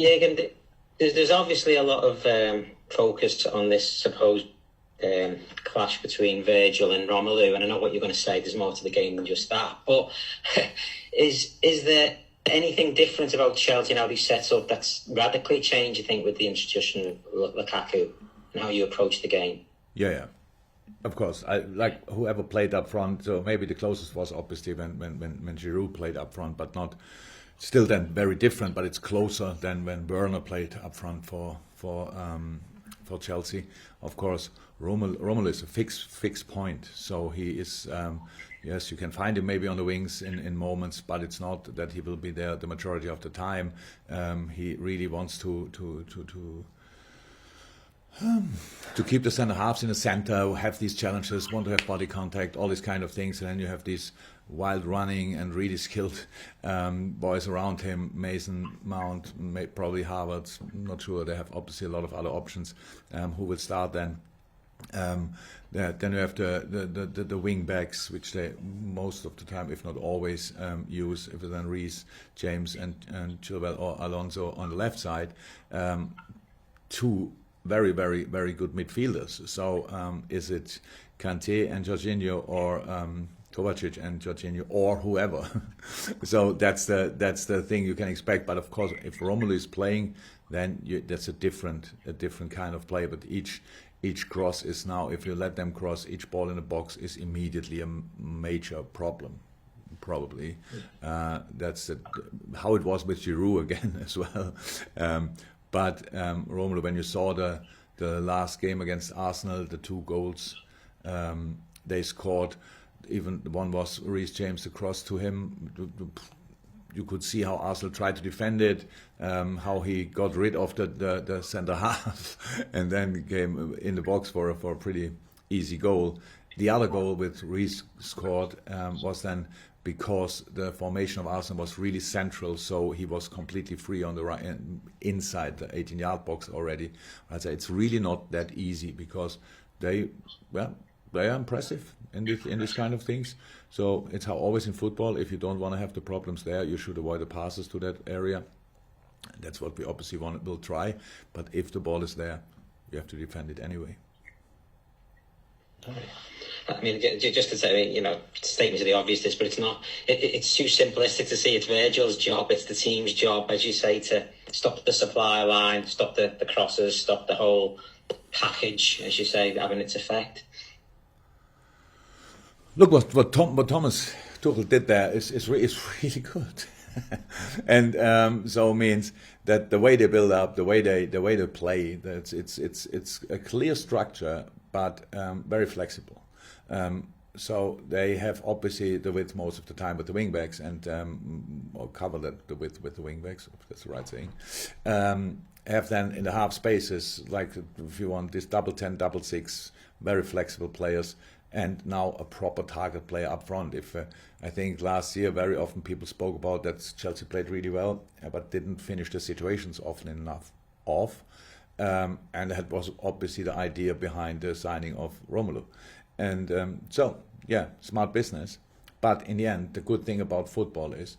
Jürgen, there's obviously a lot of focus on this supposed clash between Virgil and Romelu, and I know what you're going to say. There's more to the game than just that. But is there anything different about Chelsea and how they set up that's radically changed, you think, with the introduction of Lukaku and how you approach the game? Yeah. Of course, I like whoever played up front. So maybe the closest was obviously when Giroud played up front, but not still then very different. But it's closer than when Werner played up front for Chelsea. Of course, Romelu is a fixed point. So he is. Yes, you can find him maybe on the wings in moments, but it's not that he will be there the majority of the time. He really wants to keep the centre halves in the centre, have these challenges, want to have body contact, all these kind of things, and then you have these wild running and really skilled boys around him. Mason, Mount, probably Harvard. I'm not sure. They have obviously a lot of other options who will start then. Then you have the wing backs, which they most of the time, if not always, use. If it's then Reece, James, and Chilwell or Alonso on the left side, two very, very, very good midfielders. So is it Kanté and Jorginho or Kovacic and Jorginho or whoever? So that's the thing you can expect. But of course, if Romelu is playing, then that's a different kind of play. But each cross is now, if you let them cross, each ball in the box is immediately a major problem. Probably that's how it was with Giroud again as well. But Romelu, when you saw the last game against Arsenal, the 2 goals they scored, even one was Reece James across to him. You could see how Arsenal tried to defend it, how he got rid of the centre half, and then came in the box for a pretty easy goal. The other goal which Reece scored was then because the formation of Arsenal was really central, so he was completely free on the right inside the 18-yard box already. I'd say it's really not that easy because they are impressive in this kind of things. So it's how always in football, if you don't want to have the problems there, you should avoid the passes to that area. That's what we obviously will try. But if the ball is there, you have to defend it anyway. I mean, just to say, statements of the obvious, but it's not. It's too simplistic to see it's Virgil's job, it's the team's job, as you say, to stop the supply line, stop the crosses, stop the whole package, as you say, having its effect. Look what Thomas Tuchel did there is really good, and so means that the way they build up, the way they play, that it's a clear structure, but very flexible. So they have obviously the width most of the time with the wing backs, and or cover the width with the wing backs, if that's the right saying. Have then in the half spaces, like if you want this double 10, double 6, very flexible players. And now a proper target player up front. If I think last year very often people spoke about that Chelsea played really well, but didn't finish the situations often enough off, and that was obviously the idea behind the signing of Romelu. And so smart business. But in the end, the good thing about football is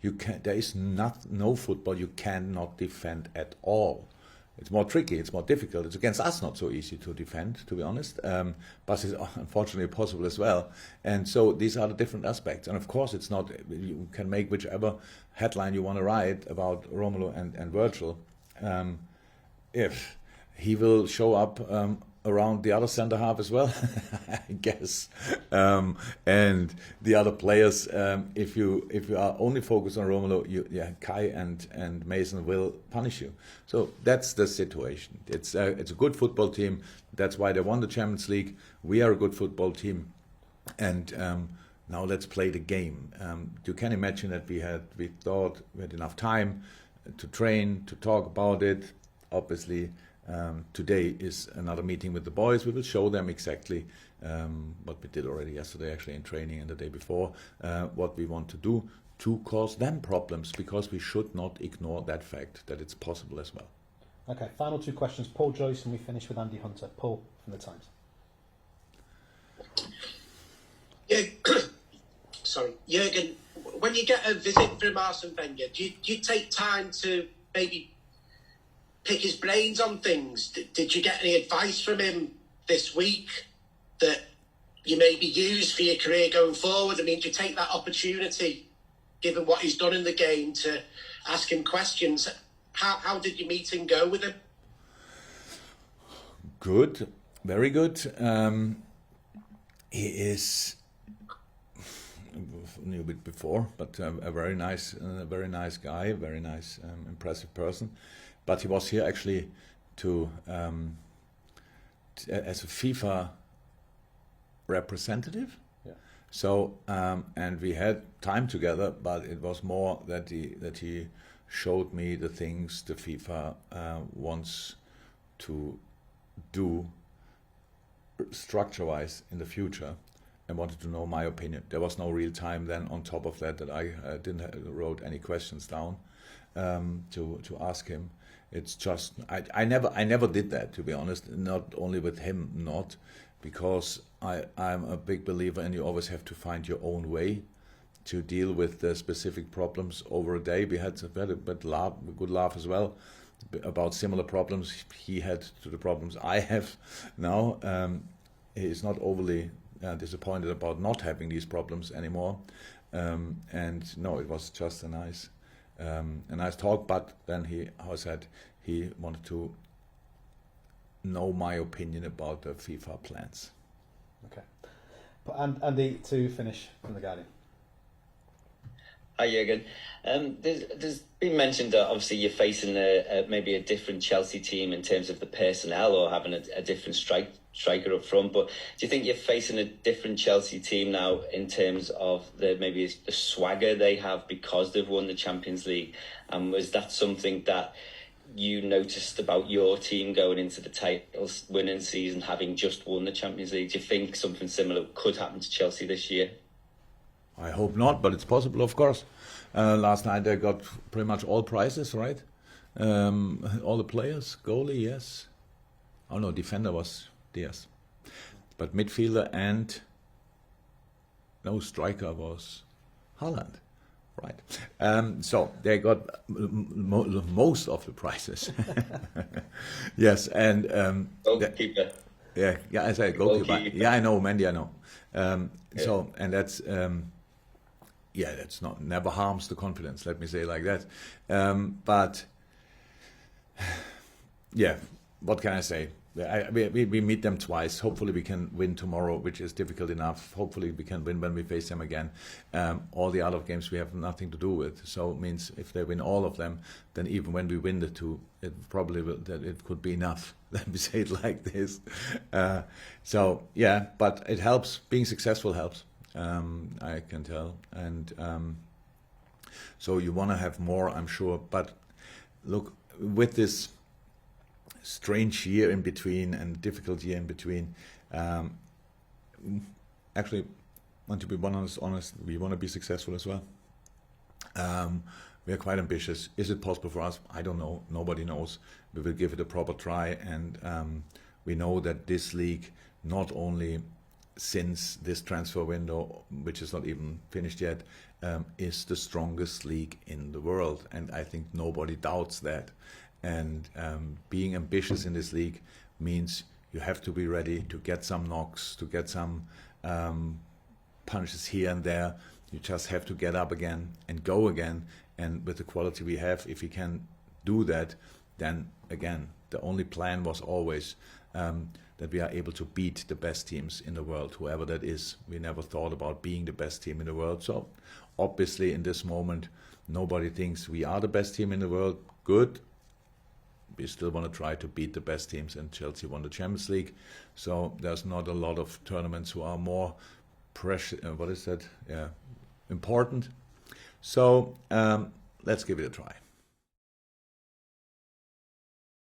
there is no football you cannot defend at all. It's more tricky, it's more difficult. It's against us not so easy to defend, to be honest, but it's unfortunately possible as well. And so these are the different aspects. And of course, it's not, you can make whichever headline you want to write about Romelu and Virgil. If he will show up around the other centre half as well, I guess. And the other players, if you are only focused on Romelu, Kai and Mason will punish you. So that's the situation. It's a good football team. That's why they won the Champions League. We are a good football team, and now let's play the game. You can imagine that we thought we had enough time to train, to talk about it. Obviously. Today is another meeting with the boys. We will show them exactly what we did already yesterday, actually in training, and the day before, what we want to do to cause them problems, because we should not ignore that fact that it's possible as well. Okay, final 2 questions. Paul Joyce, and we finish with Andy Hunter. Paul from the Times. Yeah, sorry, Jürgen. When you get a visit from Arsene Wenger, do you take time to maybe pick his brains on things. Did you get any advice from him this week that you maybe use for your career going forward? I mean, do you take that opportunity, given what he's done in the game, to ask him questions? How did your meeting go with him? Good, very good. He is knew a bit before, but a very nice guy, very nice, impressive person. But he was here actually to as a FIFA representative. Yeah. So and we had time together, but it was more that he showed me the things the FIFA wants to do structure-wise in the future, and wanted to know my opinion. There was no real time then on top of that I didn't wrote any questions down to ask him. It's just I never did that, to be honest. Not only with him, not because I'm a big believer, and you always have to find your own way to deal with the specific problems over a day. We had a good laugh as well about similar problems he had to the problems I have now. He is not overly disappointed about not having these problems anymore. And no, it was just a nice talk. But then he said he wanted to know my opinion about the FIFA plans. Okay. And Andy, to finish from The Guardian. Hi Jürgen. There's been mentioned that obviously you're facing maybe a different Chelsea team in terms of the personnel, or having a different striker up front. But do you think you're facing a different Chelsea team now in terms of maybe the swagger they have because they've won the Champions League? And was that something that you noticed about your team going into the titles winning season, having just won the Champions League? Do you think something similar could happen to Chelsea this year? I hope not, but it's possible, of course. Last night they got pretty much all prizes, right? All the players, goalie, yes. Oh no, defender was Diaz. But midfielder and no striker was Haaland, right? So they got most of the prizes. Yes, and goalkeeper. Yeah, I say goalkeeper. Yeah, I know, Mendy, I know. So, and that's that's never harms the confidence. Let me say it like that. But yeah, what can I say? We meet them twice. Hopefully we can win tomorrow, which is difficult enough. Hopefully we can win when we face them again. All the other games we have nothing to do with. So it means if they win all of them, then even when we win the two, it probably it could be enough. Let me say it like this. So yeah, but it helps. Being successful helps. I can tell. And so you want to have more, I'm sure. But look, with this strange year in between and difficult year in between, actually, want to be honest, we want to be successful as well. We are quite ambitious. Is it possible for us? I don't know. Nobody knows. We will give it a proper try, and we know that this league, not only since this transfer window, which is not even finished yet, is the strongest league in the world, and I think nobody doubts that. And being ambitious in this league means you have to be ready to get some knocks, to get some punches here and there. You just have to get up again and go again. And with the quality we have, if we can do that, then again, the only plan was always that we are able to beat the best teams in the world, whoever that is. We never thought about being the best team in the world. So obviously in this moment, nobody thinks we are the best team in the world. Good. We still want to try to beat the best teams, and Chelsea won the Champions League. So there's not a lot of tournaments who are more important. So let's give it a try.